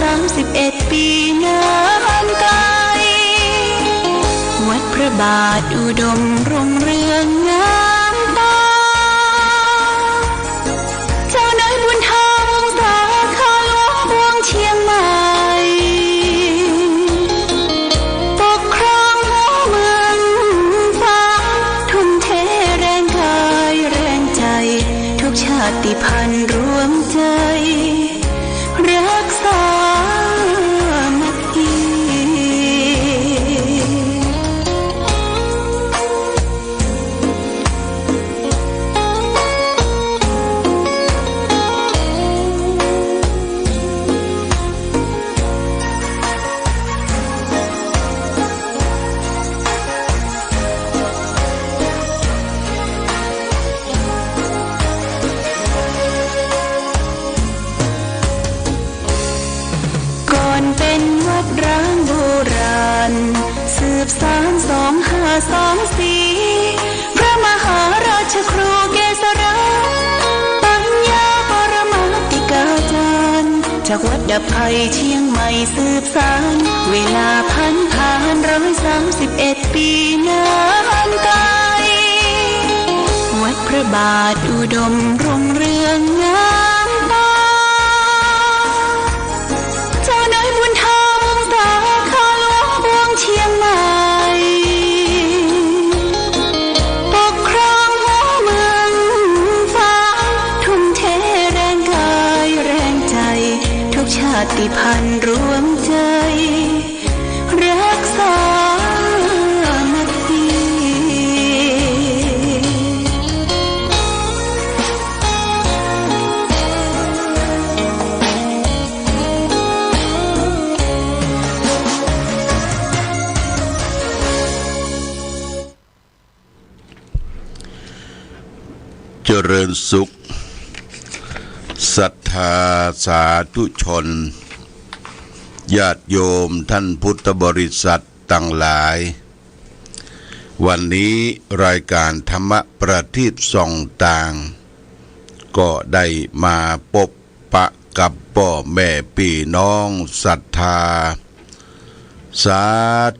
31 ปีนานไกลวัดพระบาทอุดมรุ่งเรืองงามตาเจ้านายบุญธรรมสาขาหลวงพวงเชียงใหม่ปกครองหัวเมืองฟ้าทุ่มเทแรงกายแรงใจทุกชาติพันธุ์รวมใจรักษามัคคีเป็นวัดร้างโบราณสืบสาน2524พระมหาราชครูเกษราปัญญาปรมาติกาจารย์จากวัดดับภัยเชียงใหม่สืบสานเวลาผ่าน131 ปีนานไกลวัดพระบาทอุดมรุ่งเรืองงามตาเชียงใหม่ปกครองหัวเมืองฟ้าทุ่มเทแรงกายแรงใจทุกชาติพันธุ์รวมใจรักษามัคคีเจริญสุขศรัทธาสาธุชนญาติโยมท่านพุทธบริษัททั้งหลายวันนี้รายการธรรมประทีปส่องต่างก็ได้มาพบปะกับพ่อแม่พี่น้องศรัทธาสา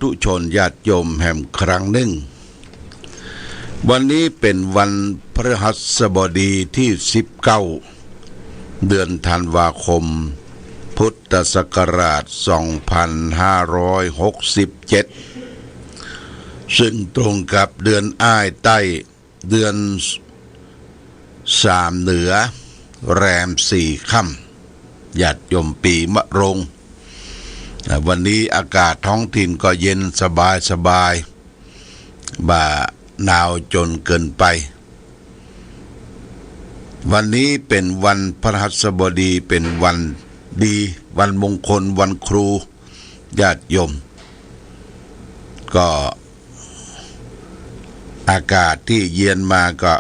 ธุชนญาติโยมแห่งครั้งหนึ่งวันนี้เป็นวันพฤหัสบดีที่19เดือนธันวาคมพุทธศักราช2567ซึ่งตรงกับเดือนอ้ายใต้เดือน3เหนือแรม4ค่ำญาติโยมปีมะรงวันนี้อากาศท้องถิ่นก็เย็นสบายบ่าหนาวจนเกินไปวันนี้เป็นวันพฤหัสบดีเป็นวันดีวันมงคลวันครูญาติโยมก็อากาศที่เย็นมาก็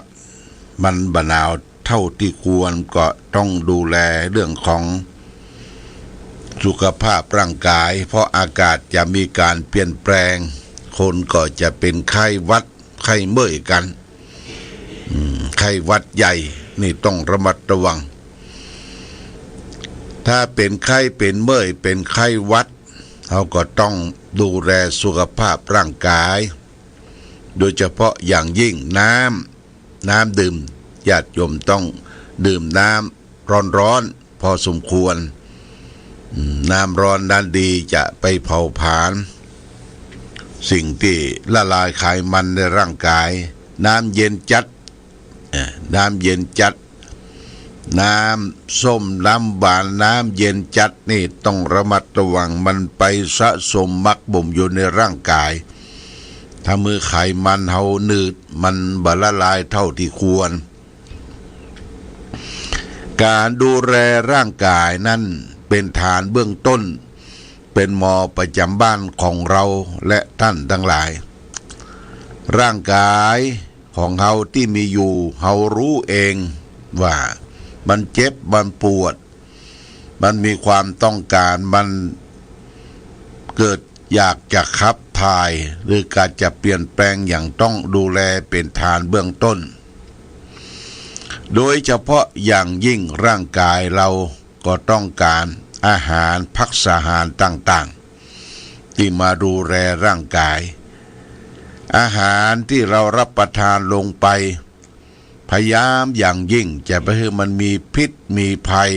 มันบ่หนาวเท่าที่ควรก็ต้องดูแลเรื่องของสุขภาพร่างกายเพราะอากาศจะมีการเปลี่ยนแปลงคนก็จะเป็นไข้หวัดไข้เมื่อยกันไข้หวัดใหญ่นี่ต้องระมัดระวังถ้าเป็นไข้เป็นเมื่อยเป็นไข้หวัดเราก็ต้องดูแลสุขภาพร่างกายโดยเฉพาะอย่างยิ่งน้ำดื่มญาติโยมต้องดื่มน้ำร้อนๆพอสมควรน้ำร้อนนั้นดีจะไปเผาผลาญสิ่งที่ละลายไขมันในร่างกายน้ำเย็นจัดน้ำส้มน้ำหวานน้ำเย็นจัดนี่ต้องระมัดระวังมันไปสะสมมักบ่มอยู่ในร่างกายถ้ามือไขมันเฮาหนืดมันบ่ละลายเท่าที่ควรการดูแลร่างกายนั้นเป็นฐานเบื้องต้นเป็นหมอประจำบ้านของเราและท่านทั้งหลายร่างกายของเฮาที่มีอยู่เฮารู้เองว่ามันเจ็บมันปวดมันมีความต้องการมันเกิดอยากจะขับถ่ายหรือการจะเปลี่ยนแปลงอย่างต้องดูแลเป็นฐานเบื้องต้นโดยเฉพาะอย่างยิ่งร่างกายเราก็ต้องการ อาหารภักษาหารต่างๆที่มาดูแลร่างกายอาหารที่เรารับประทานลงไปพยายามอย่างยิ่งจะไปให้มันมีพิษมีภัย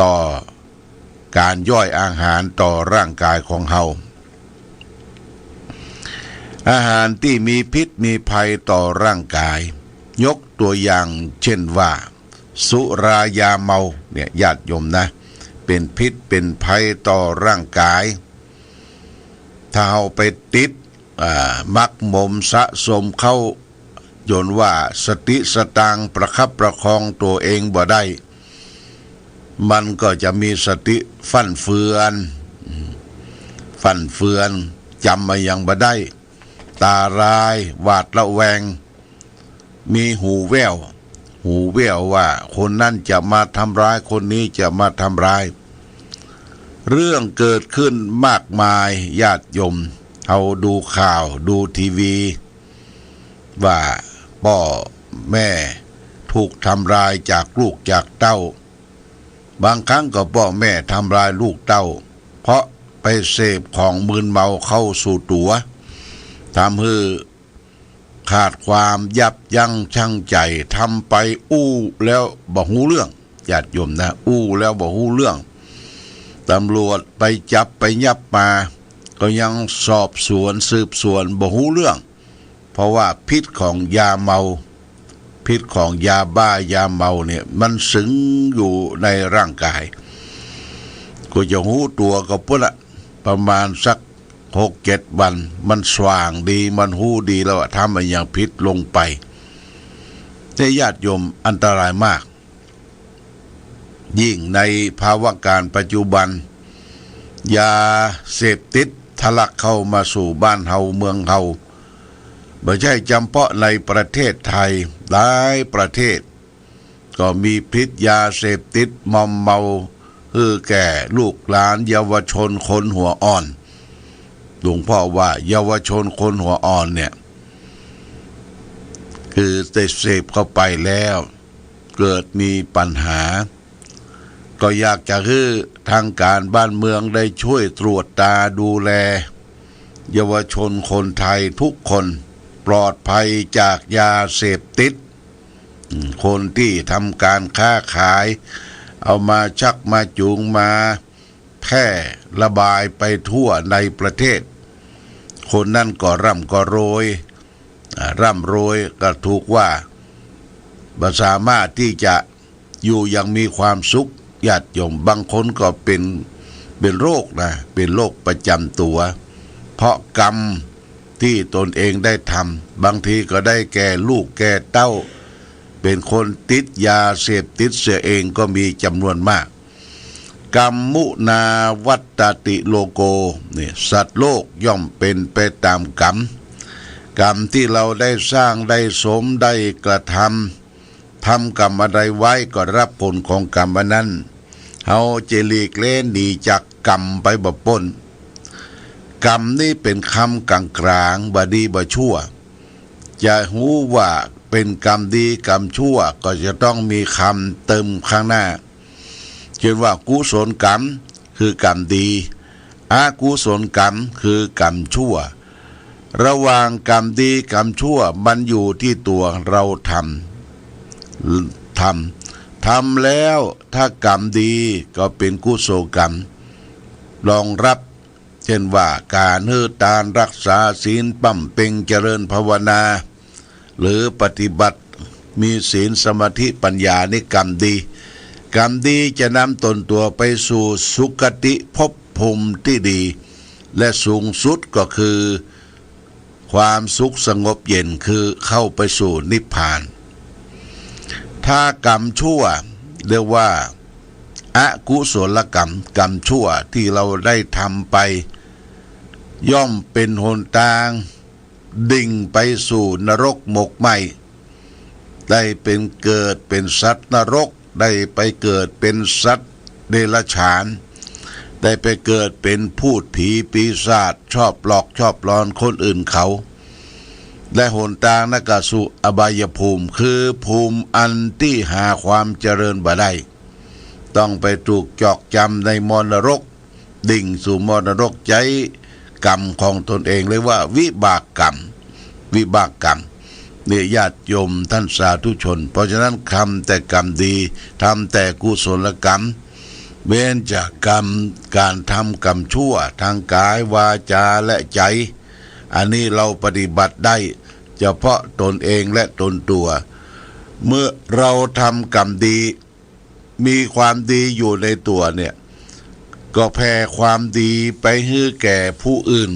ต่อการย่อยอาหารต่อร่างกายของเราอาหารที่มีพิษมีภัยต่อร่างกายยกตัวอย่างเช่นว่าสุรายาเมาเนี่ยญาติโยมนะเป็นพิษเป็นภัยต่อร่างกายถ้าเอาไปติดมักหมมสะสมเข้าจนว่าสติสตังประคับประคองตัวเองบ่ได้มันก็จะมีสติฟั่นเฟือนจำมายังบ่ได้ตาร้ายหวาดระแวงมีหูแว่วว่าคนนั้นจะมาทำร้ายคนนี้จะมาทำร้ายเรื่องเกิดขึ้นมากมายญาติโยมเอาดูข่าวดูทีวีว่าพ่อแม่ถูกทำร้ายจากลูกจากเต้าบางครั้งก็พ่อแม่ทำร้ายลูกเต้าเพราะไปเสพของมึนเมาเข้าสู่ตัวทำให้ขาดความยับยั้งชั่งใจทำไปอู้แล้วบ่ฮู้เรื่องญาติโยมนะอู้แล้วบ่ฮู้เรื่องตำรวจไปจับไปยับมาก็ยังสอบสวนสืบสวนบ่ฮู้เรื่องเพราะว่าพิษของยาเมาพิษของยาบ้ายาเมาเนี่ยมันสิงอยู่ในร่างกายก็จะหู้ตัวก็พุ่นละประมาณสัก6-7 วันมันสว่างดีมันหู้ดีแล้วทำอะไรอย่างพิษลงไปแต่ญาติโยมอันตรายมากยิ่งในภาวะการปัจจุบันยาเสพติดทะลักเข้ามาสู่บ้านเฮาเมืองเฮาไม่ใช่จำเพาะในประเทศไทยหลายประเทศก็มีพิษยาเสพติดมอมเมาแก่ลูกหลานเยาวชนคนหัวอ่อนหลวงพ่อว่าเยาวชนคนหัวอ่อนเนี่ยคือได้เสพเข้าไปแล้วเกิดมีปัญหาก็อยากจะให้ทางการบ้านเมืองได้ช่วยตรวจตาดูแลเยาวชนคนไทยทุกคนปลอดภัยจากยาเสพติดคนที่ทำการค้าขายเอามาชักมาจูงมาแพร่ระบายไปทั่วในประเทศคนนั่นก็ร่ำก็โรยก็ถูกว่าบ่สามารถที่จะอยู่อย่างมีความสุขญาติโยมบางคนก็เป็นโรคนะเป็นโรคประจำตัวเพราะกรรมที่ตนเองได้ทำบางทีก็ได้แก่ลูกแก่เต้าเป็นคนติดยาเสพติดเสียเองก็มีจำนวนมากกรรมมุนาวัตติโลโกนี่สัตว์โลกย่อมเป็นไปตามกรรมที่เราได้สร้างได้สมได้กระทำกรรมอะไรไว้ก็รับผลของกรรมนั้นเฮาจะหลีกเล่นหนีจากกรรมไปบ่พ้นกรรมนี่เป็นคำกลางๆบ่ดีบ่ชั่วจะหู้ว่าเป็นกรรมดีกรรมชั่วก็จะต้องมีคำเติมข้างหน้าเช่นว่ากุศลกรรมคือกรรมดีอกุศลกรรมคือกรรมชั่วระหว่างกรรมดีกรรมชั่วมันอยู่ที่ตัวเราทำแล้วถ้ากรรมดีก็เป็นกุศลกรรมรองรับเช่นว่าการให้ทานรักษาศีลปั้มเพ็งเจริญภาวนาหรือปฏิบัติมีศีลสมาธิปัญญานี่กรรมดีจะนำตนตัวไปสู่สุคติภพภูมิที่ดีและสูงสุดก็คือความสุขสงบเย็นคือเข้าไปสู่นิพพานถ้ากรรมชั่วเรียกว่าอกุศลกรรมชั่วที่เราได้ทำไปย่อมเป็นหนทางดิ่งไปสู่นรกหมกไหมได้เป็นเกิดเป็นสัตว์นรกได้ไปเกิดเป็นสัตว์เดรัจฉานได้ไปเกิดเป็นพูดผีปีศาจชอบหลอกชอบหลอนคนอื่นเขาและหนทางนักสู่อบายภูมิคือภูมิอันที่หาความเจริญบ่ได้ ต้องไปถูกจอกจำในมรรกดิ่งสู่มรรกใจกรรมของตนเองเลยว่าวิบากกรรมเนี่ยญาติโยมท่านสาธุชนเพราะฉะนั้นทำแต่กรรมดีทำแต่กุศลกรรมเว้นจากกรรมการทำกรรมชั่วทางกายวาจาและใจอันนี้เราปฏิบัติได้เฉพาะตนเองและตนตัวเมื่อเราทำกรรมดีมีความดีอยู่ในตัวเนี่ยก็แผ่ความดีไปให้แก่ผู้อื่น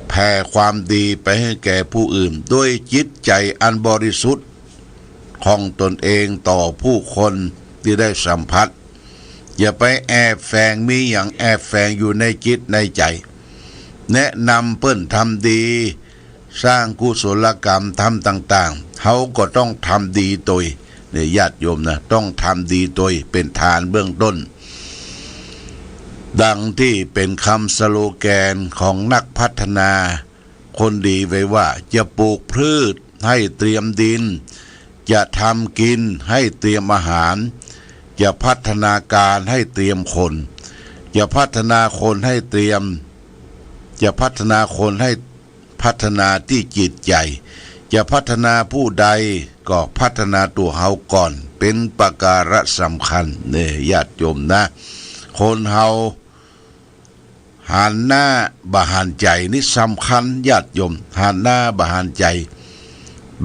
แผ่ความดีไปให้แก่ผู้อื่นด้วยจิตใจอันบริสุทธิ์ของตนเองต่อผู้คนที่ได้สัมผัสอย่าไปแอบแฝงมีอย่างแอบแฝงอยู่ในจิตในใจแนะนำเปิ้นทำดีสร้างกุศลกรรมทำต่างๆเขาก็ต้องทำดีตัวเนี่ยญาติโยมนะต้องทำดีตัวเป็นฐานเบื้องต้นดังที่เป็นคำสโลแกนของนักพัฒนาคนดีไว้ว่าจะปลูกพืชให้เตรียมดินจะทำกินให้เตรียมอาหารจะพัฒนาการให้เตรียมคนจะพัฒนาคนให้เตรียมจะพัฒนาคนให้พัฒนาที่จิตใจจะพัฒนาผู้ใดก็พัฒนาตัวเฮาก่อนเป็นประการสำคัญเนี่ยญาติโยมนะคนเฮาหันหน้าบหันใจนี่สำคัญญาติโยมหันหน้าบหันใจ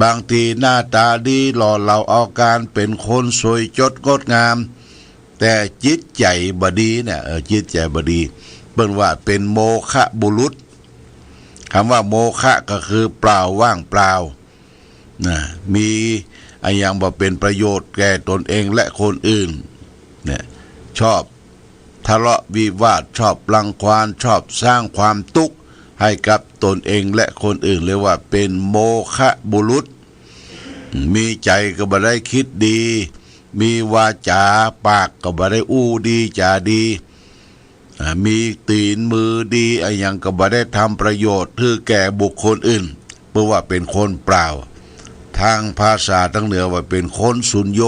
บางทีหน้าตาดีหล่อเหลาเอาการเป็นคนสวยจดงดงามแต่จิตใจบดีเนี่ยจิตใจบดีเปิ้นว่าเป็นโมฆะบุรุษคำว่าโมฆะก็คือเปล่าว่างเปล่านะมีอะไรอย่างบ่เป็นประโยชน์แก่ตนเองและคนอื่นเนี่ยชอบทะเลาะวิวาทชอบรังควานชอบสร้างความทุกข์ให้กับตนเองและคนอื่นเรียกว่าเป็นโมฆะบุรุษมีใจก็บ่ได้คิดดีมีวาจาปากก็บ่ได้อู้ดีจาดีมีตีนมือดีอะไรอย่างก็บ่ได้ทำประโยชน์เพื่อแก่บุคคลอื่นเพราะว่าเป็นคนเปล่าทางภาษาทางเหนือว่าเป็นคนสุญโญ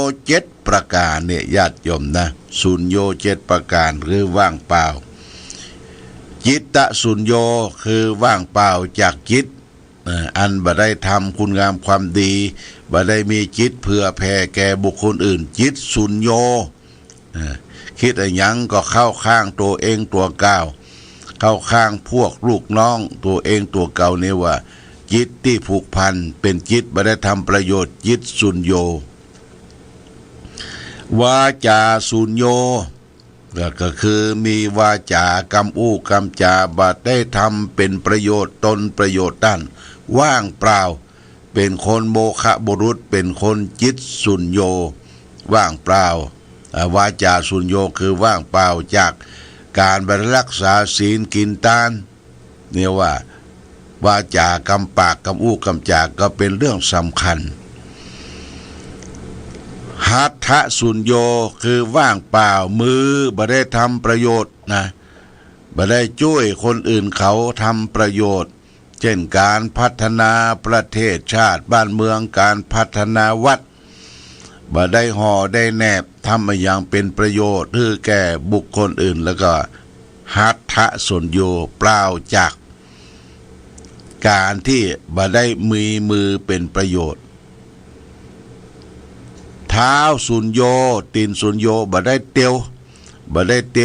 7ประการเนี่ยญาติโยมนะสุญโญ7ประการคือว่างเปล่าจิตตสุญโญคือว่างเปล่าจากจิตอันบ่ได้ทำคุณงามความดีบ่ได้มีจิตเพื่อแผ่แก่บุคคลอื่นจิตสุญโญคิดอะไรยังก็เข้าข้างตัวเองตัวเก่าเข้าข้างพวกลูกน้องตัวเองตัวเก่าเนี่ยว่าจิตที่ผูกพันเป็นจิตบ่ได้ทำประโยชน์จิตสุญโญวาจาสุญโญก็คือมีวาจากำอู้กำจาบ่ได้ทำเป็นประโยชน์ตนประโยชน์ด้านว่างเปล่าเป็นคนโมฆะบุรุษเป็นคนจิตสุญโญว่างเปล่าวาจาสุญโญคือว่างเปล่าจากการบริรักษาศีลกินทานเนี่ยว่าวาจากำปากกำอู้กำจากก็เป็นเรื่องสำคัญหัตถสุญโญคือว่างเปล่ามือบ่ได้ทำประโยชน์นะบ่ได้ช่วยคนอื่นเขาทำประโยชน์เช่นการพัฒนาประเทศชาติบ้านเมืองการพัฒนาวัดบ่ได้ห่อได้แนบทำอย่างเป็นประโยชน์เพื่อแก่บุคคลอื่นแล้วก็หัตถสุญโญเปล่าจากการที่บ่ได้มีมือเป็นประโยชน์เท้าสุญโญตีนสุญโญบ่ได้เตีย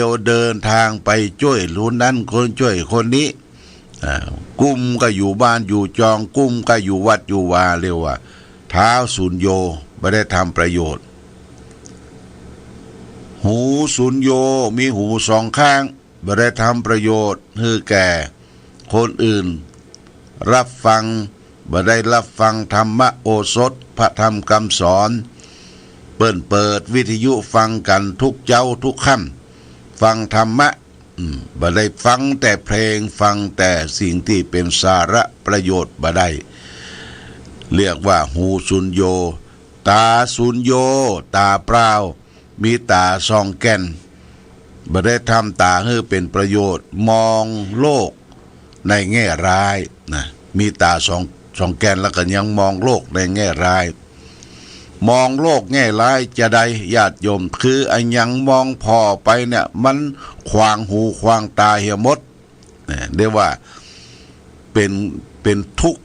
วเดินทางไปช่วยคนนั้นคนช่วยคนนี้กุ้มก็อยู่บ้านอยู่จองกุ้มก็อยู่วัดอยู่วาเรียกว่าเท้าสุญโญบ่ได้ทำประโยชน์หูสุญโญมีหูสองข้างบ่ได้ทำประโยชน์ให้แก่คนอื่นรับฟังบ่ได้รับฟังธรรมโอสถพระธรรมคำสอนเปิดวิทยุฟังกันทุกเจ้าทุกค่ำฟังธรรมะบ่ได้ฟังแต่เพลงฟังแต่สิ่งที่เป็นสาระประโยชน์บ่ได้เรียกว่าหูสุญโญตาสุญโญตาเปล่ามีตาสองแก่นบ่ได้ทำตาให้เป็นประโยชน์มองโลกในแง่ร้ายนะมีตาสองแก่นแล้วก็ยังมองโลกในแง่ร้าย มองโลกแง่ร้ายจะได้ญาติโยมคืออันยังมองพอไปเนี่ยมันขวางหูขวางตาเหี่ยมดเรียกว่าเป็นทุกข์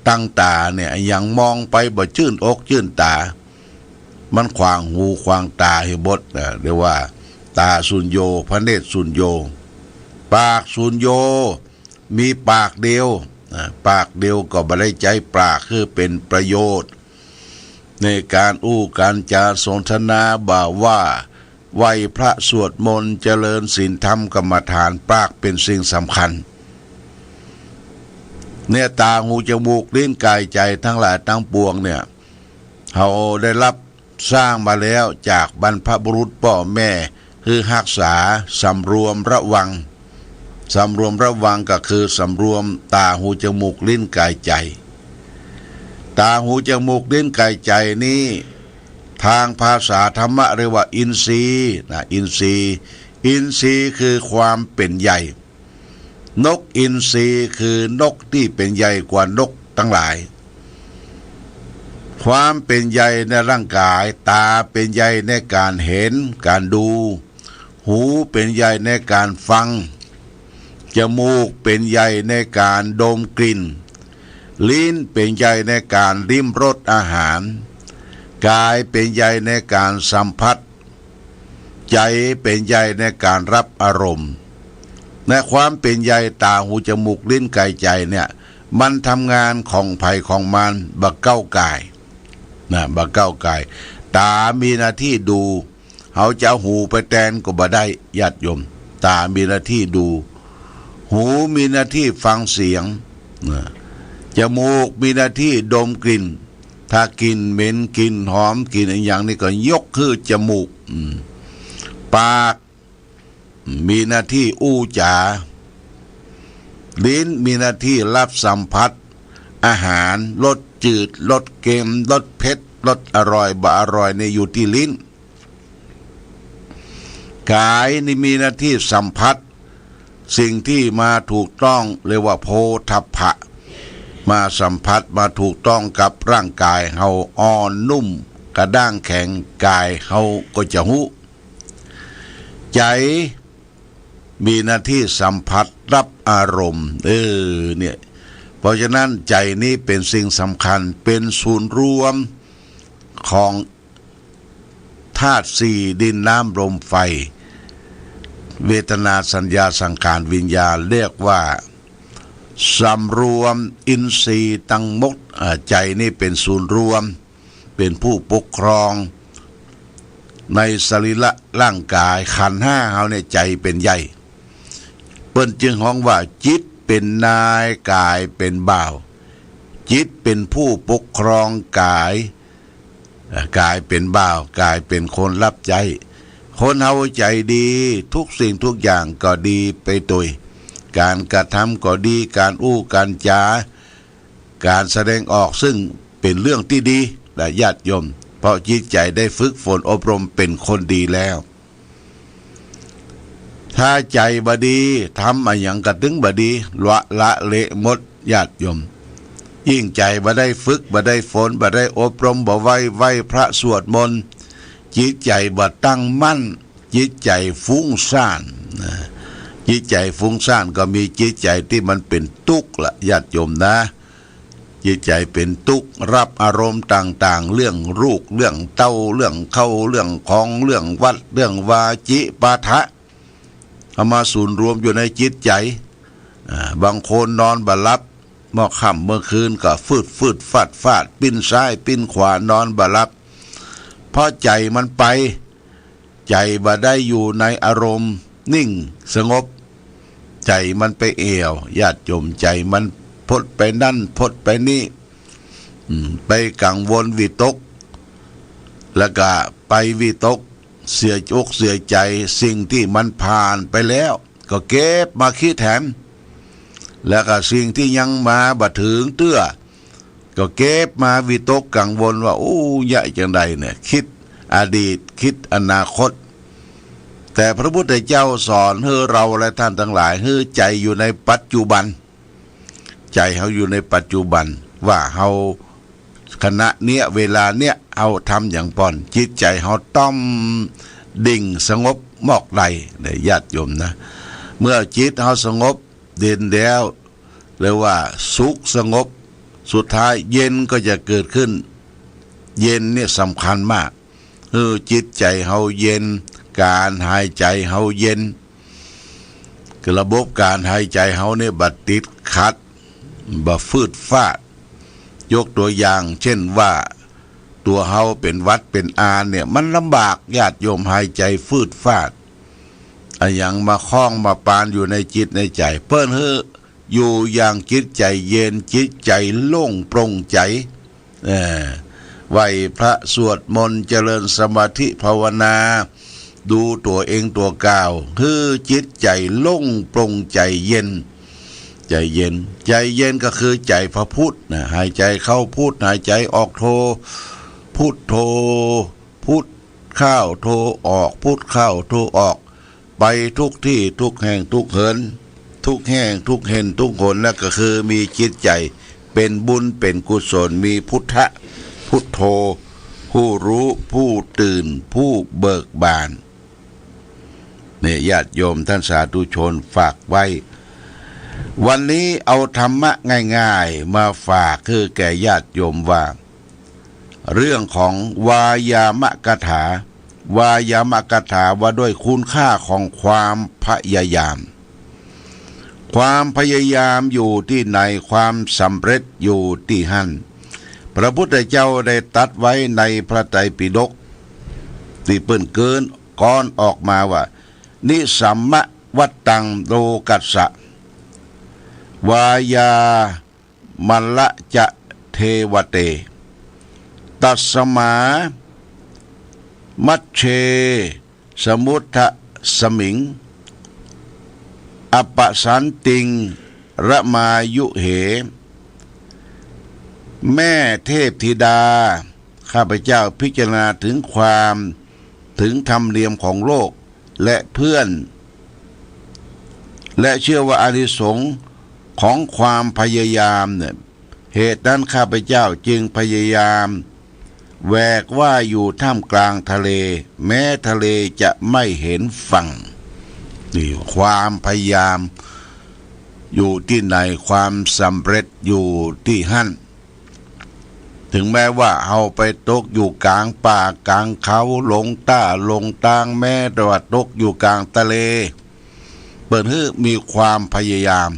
ตั้งตาเนี่ยยังมองไปบ่ชื่นอกชื่นตามันขวางหูขวางตาเหี่ยมดเรียกว่าตาสุญโญพระเนตรสุญโญปากสุญโญมีปากเดียวปากเดียวก็บ่ได้ใจปากคือเป็นประโยชน์ในการการจาสนทนาบ่าว่าไหวพระสวดมนต์เจริญศีลธรรมกรรมฐานปากเป็นสิ่งสำคัญเนี่ยตาหูจมูกลิ้นกายใจทั้งหลายทั้งปวงเนี่ยเขาได้รับสร้างมาแล้วจากบรรพบุรุษพ่อแม่คือรักษาสำรวมระวังก็คือสำรวมตาหูจมูกลิ้นกายใจตาหูจมูกลิ้นกายใจนี้ทางภาษาธรรมะเรียกว่าอินทรีย์อินทรีย์คือความเป็นใหญ่นกอินทรีคือนกที่เป็นใหญ่กว่านกทั้งหลายความเป็นใหญ่ในร่างกายตาเป็นใหญ่ในการเห็นการดูหูเป็นใหญ่ในการฟังจมูกเป็นใหญ่ในการดมกลิ่นลิ้นเป็นใหญ่ในการลิ้มรสอาหารกายเป็นใหญ่ในการสัมผัสใจเป็นใหญ่ในการรับอารมณ์ในความเป็นใหญ่ตาหูจมูกลิ้นกายใจเนี่ยมันทำงานของไผ่ของมันบักเก้ากายบักเก้ากายตามีหน้าที่ดูเขาจะเอาหูไปแทนก็บ่ได้ญาติโยมตามีหน้าที่ดูหูมีหน้าที่ฟังเสียงจมูกมีหน้าที่ดมกลิ่นถ้ากลิ่นเหม็นกลิ่นหอมกลิ่นอย่างนี้ก็ยกคือจมูกปากมีหน้าที่อู้จาลิ้นมีหน้าที่รับสัมผัสอาหารรสจืดรสเค็มรสเผ็ดรสอร่อยบ่อร่อยในอยู่ที่ลิ้นกายนี่มีหน้าที่สัมผัสสิ่งที่มาถูกต้องเรียกว่าโพธพะมาสัมผัสมาถูกต้องกับร่างกายเฮาอ่อนนุ่มกระด้างแข็งกายเฮาก็จะหูใจมีหน้าที่สัมผัสรับอารมณ์เนี่ยเพราะฉะนั้นใจนี้เป็นสิ่งสำคัญเป็นศูนย์รวมของธาตุสี่ดินน้ำลมไฟเวทนาสัญญาสังขารวิญญาณเรียกว่าสำรวมอินทรีย์ตั้งมดใจนี่เป็นศูนย์รวมเป็นผู้ปกครองในสรีระร่างกายขันธ์ห้าเฮาเนี่ยใจเป็นใหญ่เปิ้นจึงฮ้องว่าจิตเป็นนายกายเป็นบ่าวจิตเป็นผู้ปกครองกายเป็นบ่าวกายเป็นคนรับใจคนเฮาใจดีทุกสิ่งทุกอย่างก็ดีไปโดยการกระทำก็ดีการการจาการแสดงออกซึ่งเป็นเรื่องที่ดีและญาติโยมเพราะจิตใจได้ฝึกฝนอบรมเป็นคนดีแล้วถ้าใจบดีทำอะไรอย่างกระตึงบดีละเละหมดญาติโยมยิ่งใจบ่ได้ฝึกบ่ได้ฝนบ่ได้อบรมบ่ไหวพระสวดมนต์จิตใจบ่ตั้งมั่นจิตใจฟุ้งซ่านจิตใจฟุ้งซ่านก็มีจิตใจที่มันเป็นทุกข์ละญาติโยมนะจิตใจเป็นทุกข์รับอารมณ์ต่างๆเรื่องลูกเรื่องเต้าเรื่องเข้าเรื่องของเรื่องวัดเรื่องวาจิปาทะเอามาศูนย์รวมอยู่ในจิตใจบางคนนอนบ่หลับเมื่อค่ำเมื่อคืนก็ฟืดฟาดปิ้นซ้ายปิ้นขวานอนบ่หลับเพราะใจมันไปใจบ่ได้อยู่ในอารมณ์นิ่งสงบใจมันไปเอี่ยวญาติโยมใจมันพดไปนั่นพดไปนี่ไปกังวลวิตกแล้วก็ไปวิตกเสียอกเสียใจสิ่งที่มันผ่านไปแล้วก็เก็บมาคิดแถมแล้วก็สิ่งที่ยังมาบ่ถึงเตื้อก็เก็บมาวิตกกังวลว่าโอ้ใหญ่จังใดเนี่ยคิดอดีตคิดอนาคตแต่พระพุทธเจ้าสอนให้เราและท่านทั้งหลายให้ใจอยู่ในปัจจุบันใจเขาอยู่ในปัจจุบันว่าเขา ขณะเนี้ยเวลาเนี้ยเอาทำอย่างป่อนจิตใจเขาต้อมดิ่งสงบหมอกใดเนี่ยญาติโยมนะเมื่อจิตเขาสงบเด่นแล้วเรียกว่าสุขสงบสุดท้ายเย็นก็จะเกิดขึ้นเย็นเนี่ยสำคัญมากจิตใจเขาเย็นการหายใจเขาเย็นระบบการหายใจเขาเนี่ยบัดติดขัดบัดฟืดฟาดยกตัวอย่างเช่นว่าตัวเฮาเป็นวัดเป็นอาเนี่ยมันลำบากญาติโยมหายใจฟืดฟาดอย่างมาคล้องมาปานอยู่ในจิตในใจเปิ้นอยู่อย่างจิตใจเย็นจิตใจโล่งโปร่งใจไหวพระสวดมนต์เจริญสมาธิภาวนาดูตัวเองตัวก้าวคือจิตใจโล่งโปร่งใจเย็นใจเย็นใจเย็นก็คือใจพระพุทธนะหายใจเข้าพุทธหายใจออกโทพุทธโทพุทธเข้าโทออกพุทธเข้าโทออกไปทุกที่ทุกแห่งทุกเหินทุกแห่งทุกเห็นทุกคนแล้วก็คือมีจิตใจเป็นบุญเป็นกุศลมีพุทธะพุทโธผู้รู้ผู้ตื่นผู้เบิกบานเนี่ยญาติโยมท่านสาธุชนฝากไว้วันนี้เอาธรรมะง่ายๆมาฝากคือแก่ญาติโยมว่าเรื่องของวายามกถาวายามกถาว่าด้วยคุณค่าของความพยายามความพยายามอยู่ที่ไหนความสำเร็จอยู่ที่หั่นพระพุทธเจ้าได้ตัดไว้ในพระไตรปิฎกที่เปิ้นเกินก้อนออกมาว่านิสัมมะวัตตังโลกัสสะวายามัลละจะเทวเตตัสสมามัชเชสมุทะสมิงอปสันติงระมายุเหแม่เทพธิดาข้าพเจ้าพิจารณาถึงธรรมเนียมของโลกและเพื่อนและเชื่อว่าอานิสงส์ของความพยายามเนี่ยเหตุนั้นข้าพเจ้าจึงพยายามแหวกว่ายอยู่ท่ามกลางทะเลแม้ทะเลจะไม่เห็นฝั่งนี่ความพยายามอยู่ที่ไหนความสำเร็จอยู่ที่หั่นถึงแม้ว่าเอาไปตกอยู่กลางป่ากลางเขาลงต้าลงตางแม้แต่ว่าตกอยู่กลางทะเลเปิดให้มีความพยายาม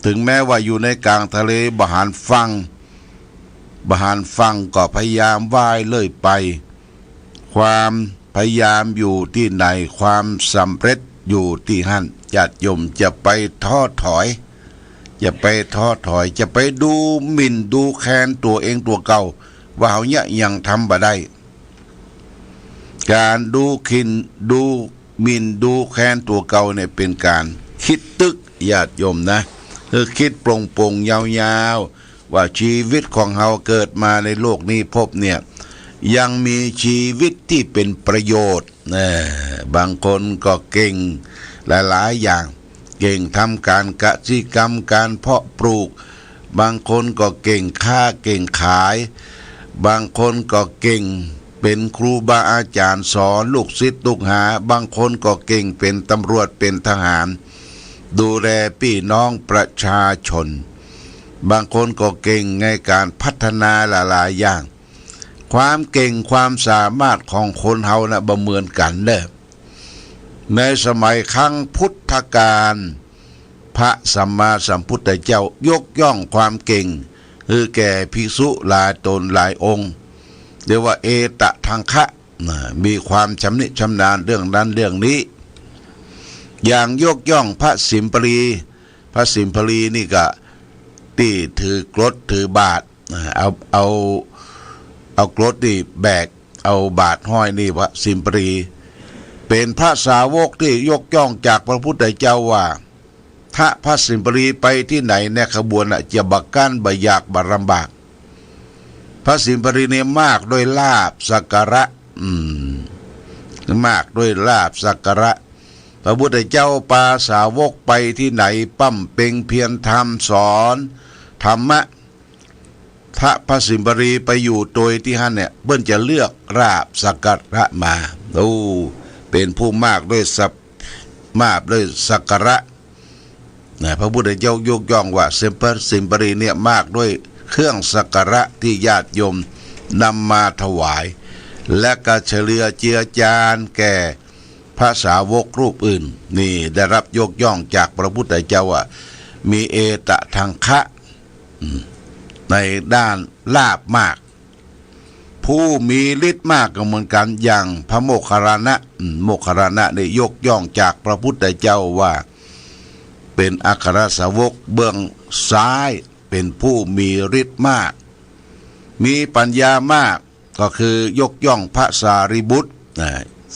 ถึงแม้ว่าอยู่ในกลางทะเลบหารฟังก็พยายามว่ายเลยไปความพยายามอยู่ที่ไหนความสำเร็จอยู่ที่หั่นญาติโยมจะไปท้อถอยจะไปดูหมิ่นดูแคลนตัวเองตัวเก่าว่าเขาเนี่ยยังทำบ่ได้การดูหมิ่นดูแคลนตัวเก่าเนี่ยเป็นการคิดตึกญาติโยมนะคือคิดโปร่งๆยาวๆว่าชีวิตของเราเกิดมาในโลกนี้พบเนี่ยยังมีชีวิตที่เป็นประโยชน์บางคนก็เก่งหลายๆอย่างเก่งทำการกสิกรรมการเพาะปลูกบางคนก็เก่งค้าเก่งขายบางคนก็เก่งเป็นครูบาอาจารย์สอนลูกศิษย์ลูกหาบางคนก็เก่งเป็นตำรวจเป็นทหารดูแลพี่น้องประชาชนบางคนก็เก่งในการพัฒนาหลายๆอย่างความเก่งความสามารถของคนเฮานะบ่เหมือนกันเด้อในสมัยครั้งพุทธกาลพระสัมมาสัมพุทธเจ้ายกย่องความเก่งคือแก่ภิกษุหลายตนหลายองค์เรียกว่าเอตทังคะมีความชำนิชำนาญเรื่องนั้นเรื่องนี้อย่างยกย่องพระสิมปรีนี่ก็ที่ถือกรดถือบาทเอากรดนี่แบกเอาบาทห้อยนี่พระสิมปรีเป็นพระสาวกที่ยกย่องจากพระพุทธเจ้าว่าถ้าพระสิมปรีไปที่ไหนในขบวนจะบักกั้นบ่ยากบ่ลำบากพระสิมปรีเนี่ยมากด้วยลาภสักการะมากด้วยลาภสักการะพระพุทธเจ้าปาสาวกไปที่ไหนปั้มเป่งเพียรธรรมสอนธรรมะ ถ้าพระสิมบรีไปอยู่โดยที่ท่านเนี่ยเบิ้นจะเลือกราบสักการะมาโอ้เป็นผู้มากด้วยสักการะนะพระพุทธเจ้ายกย่องว่าพระสิมบรีเนี่ยมากด้วยเครื่องสักการะที่ญาติโยมนำมาถวายและก็เฉลือเจือจานแก่พระสาวกรูปอื่นนี่ได้รับยกย่องจากพระพุทธเจ้าว่ามีเอตทังคะในด้านลาภมากผู้มีฤทธิ์มากก็เหมือนกันอย่างพระโมคคัลลานะโมคคัลลานะได้ยกย่องจากพระพุทธเจ้าว่าเป็นอัครสาวกเบื้องซ้ายเป็นผู้มีฤทธิ์มากมีปัญญามากก็คือยกย่องพระสารีบุตร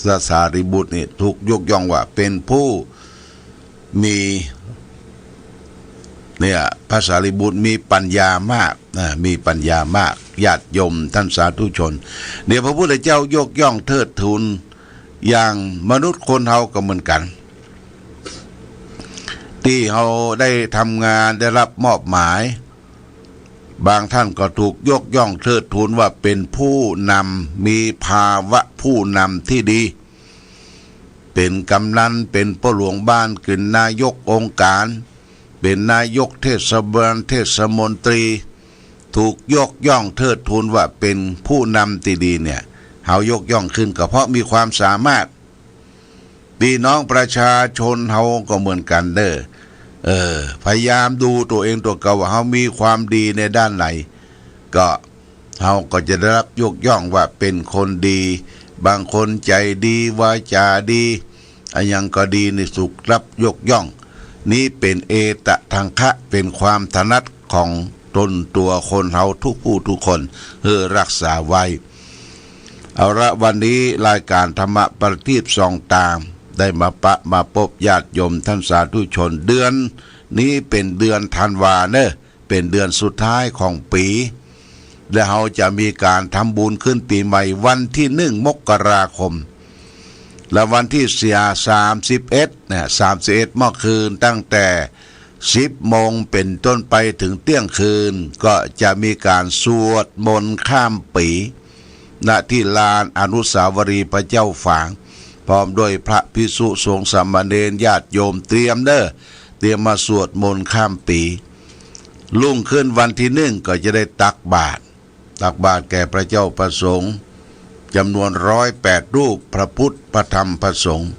พระสารีบุตรนี่ถูกยกย่องว่าเป็นผู้มีเนี่ยพระสารีบุตรมีปัญญามากมีปัญญามากญาติโยมท่านสาธุชนเดี๋ยวพระพุทธเจ้ายกย่องเทิดทูนอย่างมนุษย์คนเฮาก็เหมือนกันที่เฮาได้ทำงานได้รับมอบหมายบางท่านก็ถูกยกย่องเทิดทูนว่าเป็นผู้นำมีภาวะผู้นำที่ดีเป็นกำนันเป็นผู้หลวงบ้านเป็นนายกองค์การเป็นนายกเทศบาลเทศมนตรีถูกยกย่องเทิดทูนว่าเป็นผู้นำที่ดีเนี่ยเฮายกย่องขึ้นก็เพราะมีความสามารถพี่น้องประชาชนเฮาก็เหมือนกันเด้อพยายามดูตัวเองตัวเก่าว่าเฮามีความดีในด้านไหนก็เฮาก็จะได้รับยกย่องว่าเป็นคนดีบางคนใจดีวาจาดีอันยังก็ดีในสุขรับยกย่องนี้เป็นเอตทังคะเป็นความถนัดของตนตัวคนเฮาทุกผู้ทุกคนรักษาไว้เอาละวันนี้รายการธรรมะประทีปส่องตามได้มาพบญาติโยมท่านสาธุชนเดือนนี้เป็นเดือนธันวาเนอะเป็นเดือนสุดท้ายของปีและเราจะมีการทำบุญขึ้นปีใหม่วันที่1 มกราคมและวันที่31เนี่ย31เมื่อคืนตั้งแต่10 โมงเป็นต้นไปถึงเที่ยงคืนก็จะมีการสวดมนต์ข้ามปีณที่ลานอนุสาวรีย์พระเจ้าฝางพร้อมด้วยพระภิกษุสงฆ์สามเณรญาติโยมเตรียมมาสวดมนต์ข้ามปีลุ่งขึ้นวันที่1ก็จะได้ตักบาตรแก่พระเจ้าประสงค์จำนวน108 รูปพระพุทธพระธรรมพระสงฆ์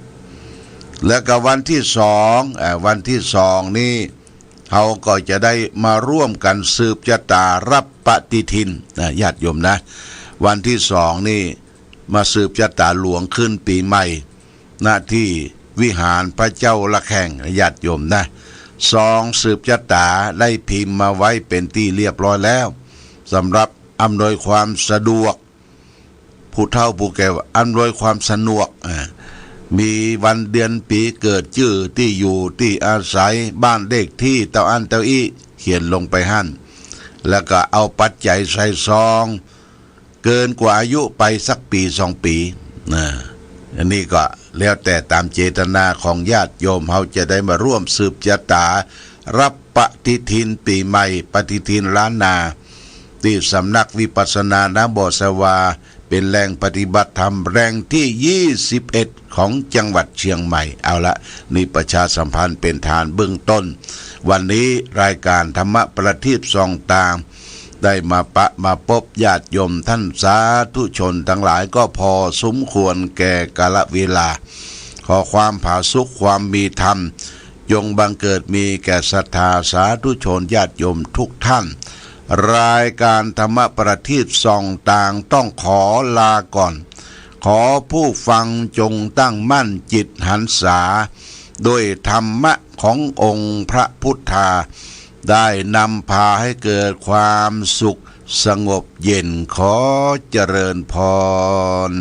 และก็วันที่2นี้เขาก็จะได้มาร่วมกันสืบชะตารับปฏิทินญาติโยมนะวันที่2นี่มาสืบชะตาหลวงขึ้นปีใหม่หน้าที่วิหารพระเจ้าละแข่งญาติโยมนะสืบชะตาได้พิมพ์มาไว้เป็นที่เรียบร้อยแล้วสำหรับอำนวยความสะดวกผู้เฒ่าผู้แก่อำนวยความสะดวกมีวันเดือนปีเกิดชื่อที่อยู่ที่อาศัยบ้านเลขที่เต้าอันเต้าอี้เขียนลงไปหั่นแล้วก็เอาปัจจัยใส่ซองเกินกว่าอายุไปสักปี2 ปีอันนี้ก็แล้วแต่ตามเจตนาของญาติโยมเขาจะได้มาร่วมสืบชะตารับปฏิทินปีใหม่ปฏิทินล้านนาที่สำนักวิปัสสนาณบ่อสวาเป็นแหล่งปฏิบัติธรรมแหล่งที่21ของจังหวัดเชียงใหม่เอาละนี่ประชาสัมพันธ์เป็นฐานเบื้องต้นวันนี้รายการธรรมะประทีปส่องตามได้มาพบญาติโยมท่านสาธุชนทั้งหลายก็พอสมควรแก่กาลเวลาขอความผาสุกความมีธรรมจงบังเกิดมีแก่ศรัทธาสาธุชนญาติโยมทุกท่านรายการธรรมะประทีปส่องต่างต้องขอลาก่อนขอผู้ฟังจงตั้งมั่นจิตหันษาด้วยธรรมะขององค์พระพุทธาได้นำพาให้เกิดความสุขสงบเย็นขอเจริญพร